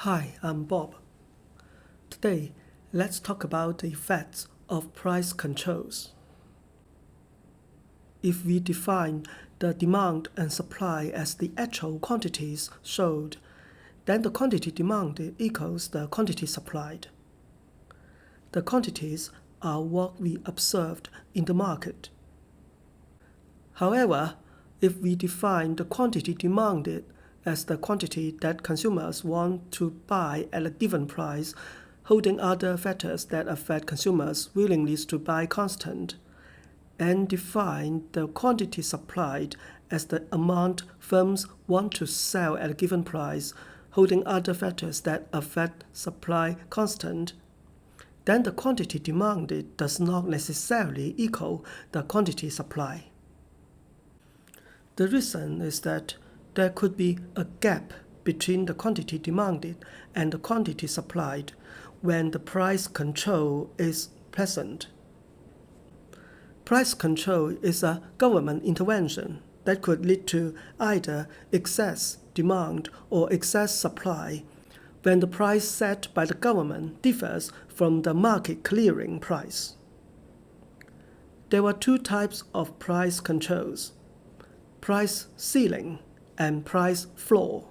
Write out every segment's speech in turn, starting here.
Hi, I'm Bob. Today, let's talk about the effects of price controls. If we define the demand and supply as the actual quantities sold, then the quantity demanded equals the quantity supplied. The quantities are what we observed in the market. However, if we define the quantity demanded as the quantity that consumers want to buy at a given price, holding other factors that affect consumers' willingness to buy constant, and define the quantity supplied as the amount firms want to sell at a given price, holding other factors that affect supply constant, then the quantity demanded does not necessarily equal the quantity supply. The reason is that there could be a gap between the quantity demanded and the quantity supplied when the price control is present. Price control is a government intervention that could lead to either excess demand or excess supply when the price set by the government differs from the market clearing price. There were two types of price controls: price ceiling and price floor.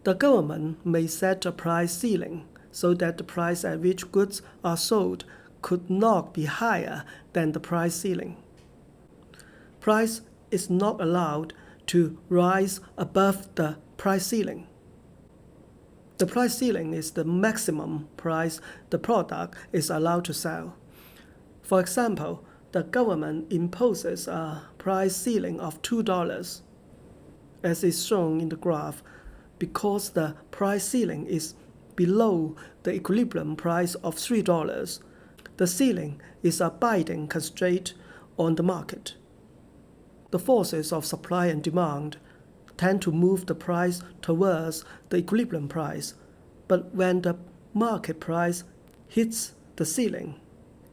The government may set a price ceiling so that the price at which goods are sold could not be higher than the price ceiling. Price is not allowed to rise above the price ceiling. The price ceiling is the maximum price the product is allowed to sell. For example, the government imposes a price ceiling of $2, as is shown in the graph, because the price ceiling is below the equilibrium price of $3. The ceiling is a binding constraint on the market. The forces of supply and demand tend to move the price towards the equilibrium price, but when the market price hits the ceiling,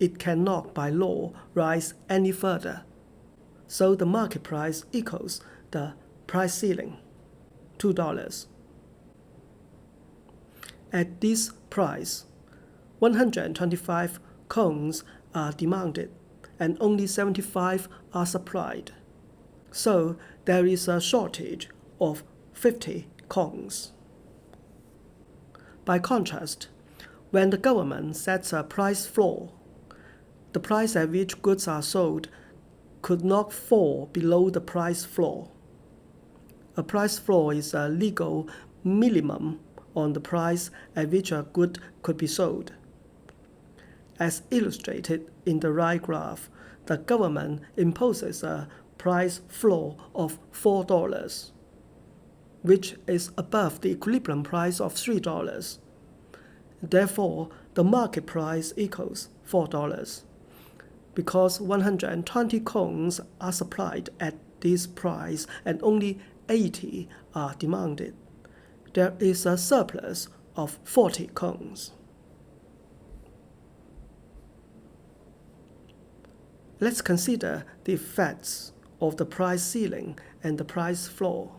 it cannot by law rise any further. So the market price equals the price ceiling, $2. At this price, 125 cones are demanded and only 75 are supplied. So there is a shortage of 50 cones. By contrast, when the government sets a price floor, the price at which goods are sold could not fall below the price floor. A price floor is a legal minimum on the price at which a good could be sold. As illustrated in the right graph, the government imposes a price floor of $4, which is above the equilibrium price of $3. Therefore, the market price equals $4. Because 120 cones are supplied at this price and only 80 are demanded, there is a surplus of 40 cones. Let's consider the effects of the price ceiling and the price floor.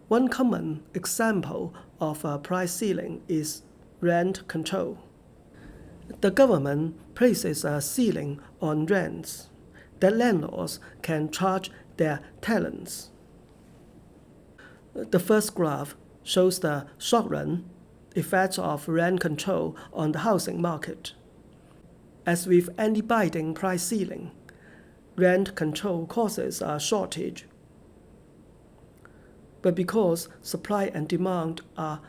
One common example of a price ceiling is rent control. The government places a ceiling on rents that landlords can charge their tenants. The first graph shows the short-run effects of rent control on the housing market. As with any binding price ceiling, rent control causes a shortage. But because supply and demand are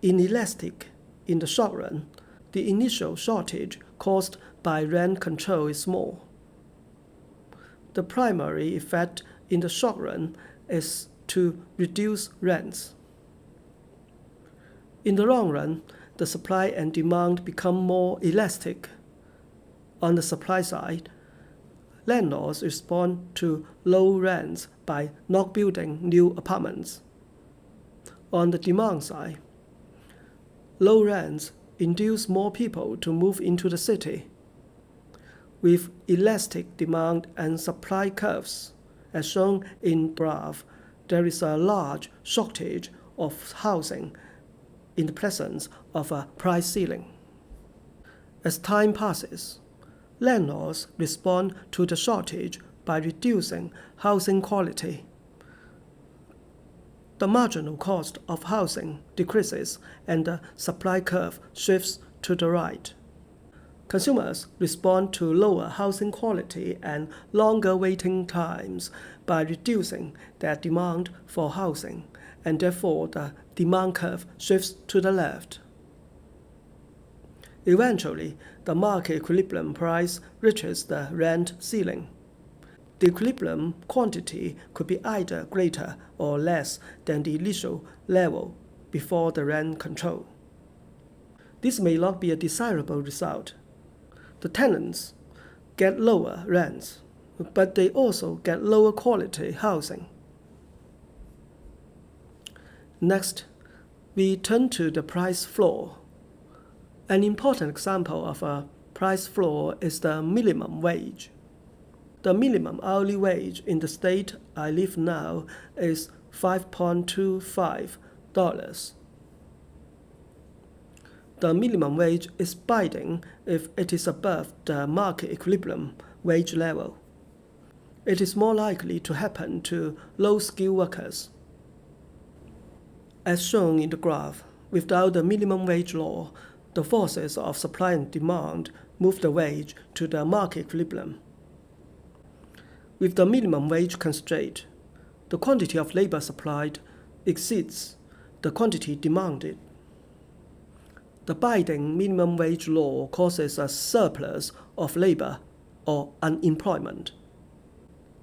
inelastic in the short run, the initial shortage caused by rent control is small. The primary effect in the short run is to reduce rents. In the long run, the supply and demand become more elastic. On the supply side, landlords respond to low rents by not building new apartments. On the demand side, low rents induce more people to move into the city. With elastic demand and supply curves, as shown in the graph, there is a large shortage of housing in the presence of a price ceiling. As time passes, landlords respond to the shortage by reducing housing quality. The marginal cost of housing decreases and the supply curve shifts to the right. Consumers respond to lower housing quality and longer waiting times by reducing their demand for housing, and therefore the demand curve shifts to the left. Eventually, the market equilibrium price reaches the rent ceiling. The equilibrium quantity could be either greater or less than the initial level before the rent control. This may not be a desirable result. The tenants get lower rents, but they also get lower quality housing. Next, we turn to the price floor. An important example of a price floor is the minimum wage. The minimum hourly wage in the state I live now is $5.25. The minimum wage is binding if it is above the market equilibrium wage level. It is more likely to happen to low-skilled workers. As shown in the graph, without the minimum wage law, the forces of supply and demand move the wage to the market equilibrium. With the minimum wage constraint, the quantity of labor supplied exceeds the quantity demanded. The binding minimum wage law causes a surplus of labor or unemployment.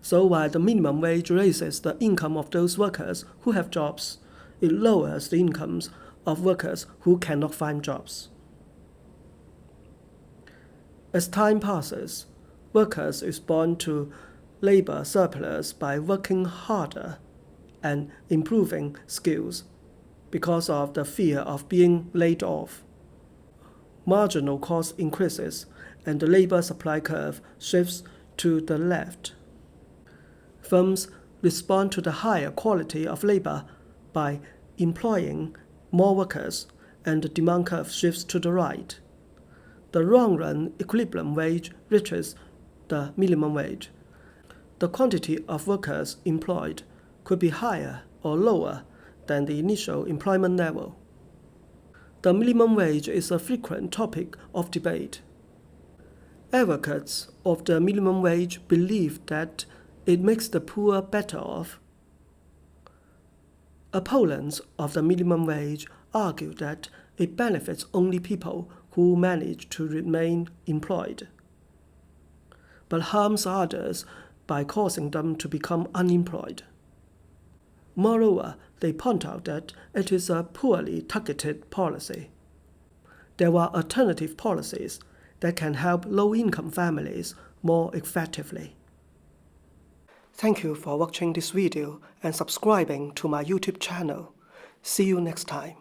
So while the minimum wage raises the income of those workers who have jobs, it lowers the incomes of workers who cannot find jobs. As time passes, workers respond to labor surplus by working harder and improving skills because of the fear of being laid off. Marginal cost increases and the labor supply curve shifts to the left. Firms respond to the higher quality of labor by employing more workers, and the demand curve shifts to the right. The long-run equilibrium wage reaches the minimum wage. The quantity of workers employed could be higher or lower than the initial employment level. The minimum wage is a frequent topic of debate. Advocates of the minimum wage believe that it makes the poor better off. Opponents of the minimum wage argue that it benefits only people who manage to remain employed, but harms others by causing them to become unemployed. Moreover, they point out that it is a poorly targeted policy. There are alternative policies that can help low-income families more effectively. Thank you for watching this video and subscribing to my YouTube channel. See you next time.